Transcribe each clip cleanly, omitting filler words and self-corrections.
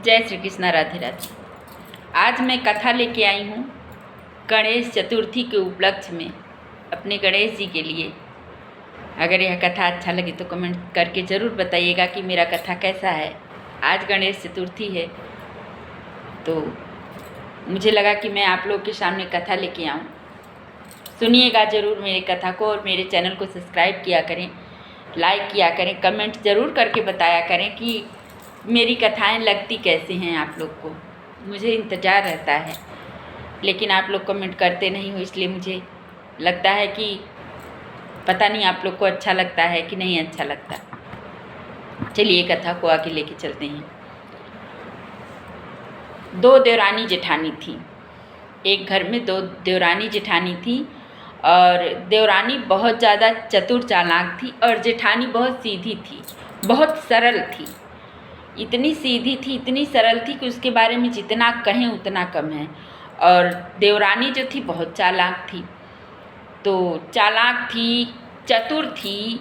जय श्री कृष्ण, राधे राधे। आज मैं कथा लेके आई हूँ गणेश चतुर्थी के उपलक्ष्य में अपने गणेश जी के लिए। अगर यह कथा अच्छा लगे तो कमेंट करके ज़रूर बताइएगा कि मेरा कथा कैसा है। आज गणेश चतुर्थी है तो मुझे लगा कि मैं आप लोग के सामने कथा लेके आऊँ। सुनिएगा ज़रूर मेरी कथा को और मेरे चैनल को सब्सक्राइब किया करें, लाइक किया करें, कमेंट ज़रूर करके बताया करें कि मेरी कथाएं लगती कैसे हैं आप लोग को। मुझे इंतज़ार रहता है, लेकिन आप लोग कमेंट करते नहीं हो, इसलिए मुझे लगता है कि पता नहीं आप लोग को अच्छा लगता है कि नहीं अच्छा लगता। चलिए कथा को आगे लेके चलते हैं। दो देवरानी जेठानी थी। एक घर में दो देवरानी जेठानी थी और देवरानी बहुत ज़्यादा चतुर चालाक थी और जेठानी बहुत सीधी थी, बहुत सरल थी। इतनी सीधी थी, इतनी सरल थी कि उसके बारे में जितना कहें उतना कम है। और देवरानी जो थी बहुत चालाक थी। तो चालाक थी, चतुर थी,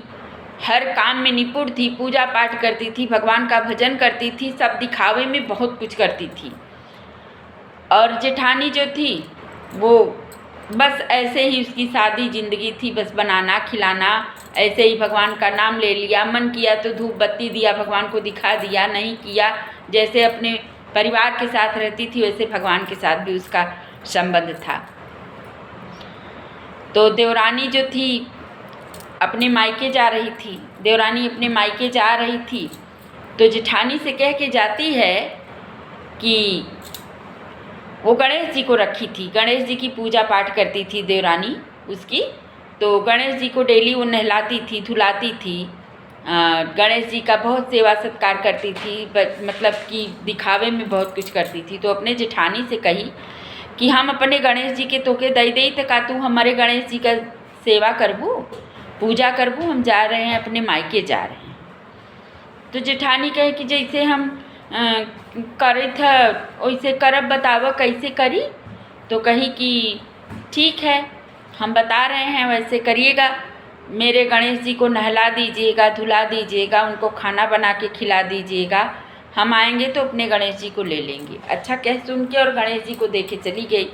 हर काम में निपुण थी, पूजा पाठ करती थी, भगवान का भजन करती थी, सब दिखावे में बहुत कुछ करती थी। और जेठानी जो थी वो बस ऐसे ही उसकी सादी ज़िंदगी थी, बस बनाना खिलाना, ऐसे ही भगवान का नाम ले लिया, मन किया तो धूप बत्ती दिया, भगवान को दिखा दिया, नहीं किया जैसे अपने परिवार के साथ रहती थी वैसे भगवान के साथ भी उसका संबंध था। तो देवरानी जो थी अपने मायके जा रही थी, देवरानी अपने मायके जा रही थी तो जेठानी से कह के जाती है कि वो गणेश जी को रखी थी, गणेश जी की पूजा पाठ करती थी देवरानी उसकी। तो गणेश जी को डेली वो नहलाती थी, धुलाती थी, गणेश जी का बहुत सेवा सत्कार करती थी, मतलब कि दिखावे में बहुत कुछ करती थी। तो अपने जेठानी से कही कि हम अपने गणेश जी के तोके दई दई तो का तू हमारे गणेश जी का सेवा करबू, पूजा करबू, हम जा रहे हैं अपने मायके जा रहे हैं। तो जेठानी कहे कि जैसे हम करे था वैसे करब, बतावा कैसे करी। तो कही कि ठीक है, हम बता रहे हैं वैसे करिएगा। मेरे गणेश जी को नहला दीजिएगा, धुला दीजिएगा, उनको खाना बना के खिला दीजिएगा, हम आएंगे तो अपने गणेश जी को ले लेंगे। अच्छा कह सुन के और गणेश जी को देखे चली गई।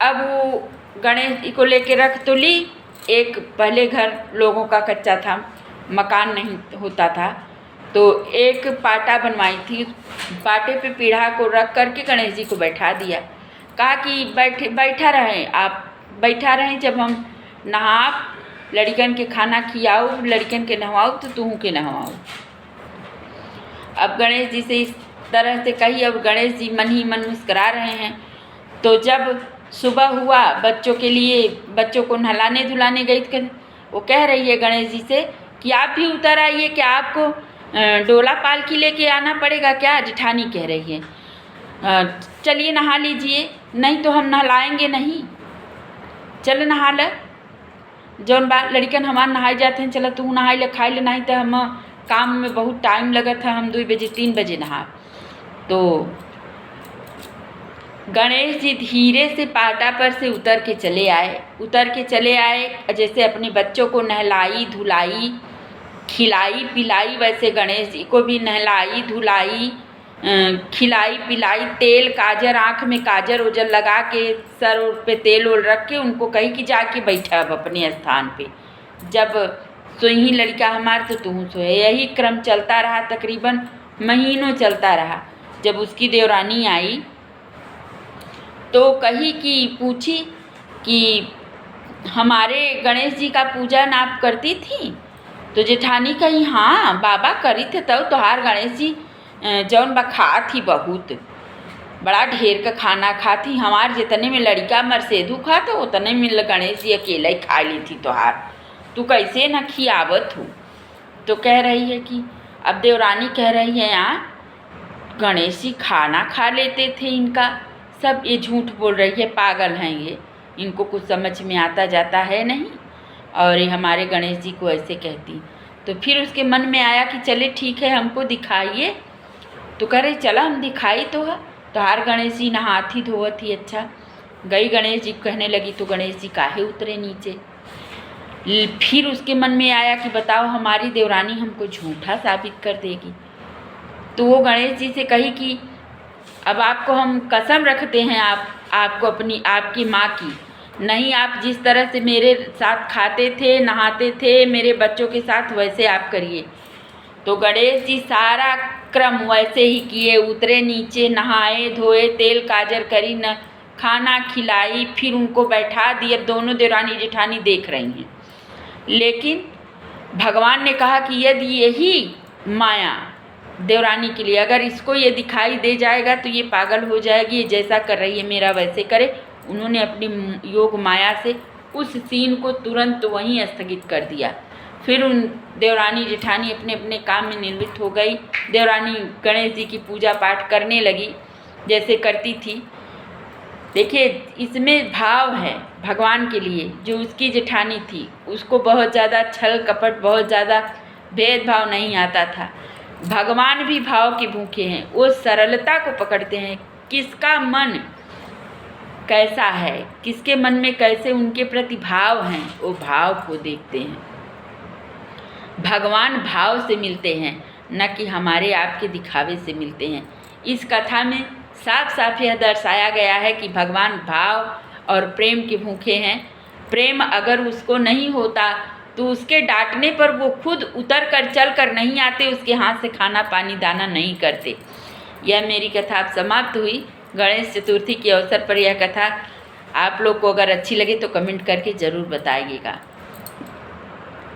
अब वो गणेश जी को लेके रख तो ली। एक पहले घर लोगों का कच्चा था, मकान नहीं होता था, तो एक पाटा बनवाई थी, पाटे पे पीढ़ा को रख करके गणेश जी को बैठा दिया। कहा कि बैठा रहें, आप बैठा रहें, जब हम नहा लड़कन के खाना खियाओ, लड़कन के नहवाओ तो तू के नहवाओ। अब गणेश जी से इस तरह से कही, अब गणेश जी मन ही मन मुस्करा रहे हैं। तो जब सुबह हुआ बच्चों के लिए, बच्चों को नहलाने धुलाने गई तो वो कह रही है गणेश जी से कि आप भी उतर आइए, क्या आपको डोला पालकी लेके आना पड़ेगा क्या? जेठानी कह रही है चलिए नहा लीजिए, नहीं तो हम नहलाएंगे नहीं, चल नहा ल, जौन बात लड़कन हमार नहाए जाते हैं, चलो तू नहाई ले, खाई ले, नहीं तो हम काम में बहुत टाइम लगत है, हम 2 बजे 3 बजे नहा। तो गणेश जी धीरे से पाटा पर से उतर के चले आए, जैसे अपने बच्चों को नहलाई धुलाई खिलाई पिलाई, वैसे गणेश जी को भी नहलाई धुलाई खिलाई पिलाई, तेल काजर, आँख में काजर ओजर लगा के, सर पे तेल ओल रख के उनको कही कि जाके बैठा अब अपने स्थान पे। जब सोही लड़का हमार तो तू सोए। यही क्रम चलता रहा, तकरीबन महीनों चलता रहा। जब उसकी देवरानी आई तो कही कि पूछी कि हमारे गणेश जी का पूजन आप करती थी? तो जेठानी कही हाँ बाबा करी थे, तब तोहार गणेश जी जौन बखा थी, बहुत बड़ा ढेर का खाना खाती, हमार जितने में लड़का मरसेधु खाता उतने में गणेश जी अकेला ही खा ली थी तोहार, तू कैसे न खियावत हो। तो कह रही है कि अब देवरानी कह रही है यहाँ गणेश जी खाना खा लेते थे, इनका सब ये झूठ बोल रही है, पागल हैं ये, इनको कुछ समझ में आता जाता है नहीं, और ये हमारे गणेश जी को ऐसे कहती। तो फिर उसके मन में आया कि चले ठीक है हमको दिखाइए। तो कह रही चला हम दिखाई तो है, तो हर गणेश जी नहाती धोवती। अच्छा गई गणेश जी कहने लगी तो गणेश जी काहे उतरे नीचे। फिर उसके मन में आया कि बताओ हमारी देवरानी हमको झूठा साबित कर देगी। तो वो गणेश जी से कही कि अब आपको हम कसम रखते हैं आपको आपकी माँ की, नहीं आप जिस तरह से मेरे साथ खाते थे, नहाते थे, मेरे बच्चों के साथ वैसे आप करिए। तो गणेश जी सारा क्रम वैसे ही किए, उतरे नीचे, नहाए धोए, तेल काजर करी, न खाना खिलाई, फिर उनको बैठा दिए। दोनों देवरानी जेठानी देख रही हैं, लेकिन भगवान ने कहा कि यदि यही माया देवरानी के लिए, अगर इसको ये दिखाई दे जाएगा तो ये पागल हो जाएगी, ये जैसा कर रही है मेरा वैसे करे। उन्होंने अपनी योग माया से उस सीन को तुरंत वहीं स्थगित कर दिया। फिर उन देवरानी जेठानी अपने अपने काम में निवृत्त हो गई। देवरानी गणेश जी की पूजा पाठ करने लगी जैसे करती थी। देखिए इसमें भाव है भगवान के लिए। जो उसकी जेठानी थी उसको बहुत ज़्यादा छल कपट, बहुत ज़्यादा भेदभाव नहीं आता था। भगवान भी भाव के भूखे हैं, वो सरलता को पकड़ते हैं। किसका मन कैसा है, किसके मन में कैसे उनके प्रति भाव हैं, वो भाव को देखते हैं। भगवान भाव से मिलते हैं, न कि हमारे आपके दिखावे से मिलते हैं। इस कथा में साफ साफ यह दर्शाया गया है कि भगवान भाव और प्रेम के भूखे हैं। प्रेम अगर उसको नहीं होता तो उसके डांटने पर वो खुद उतर कर चल कर नहीं आते, उसके हाथ से खाना पानी दाना नहीं करते। यह मेरी कथा अब समाप्त हुई। गणेश चतुर्थी के अवसर पर यह कथा आप लोग को अगर अच्छी लगे तो कमेंट करके ज़रूर बताइएगा।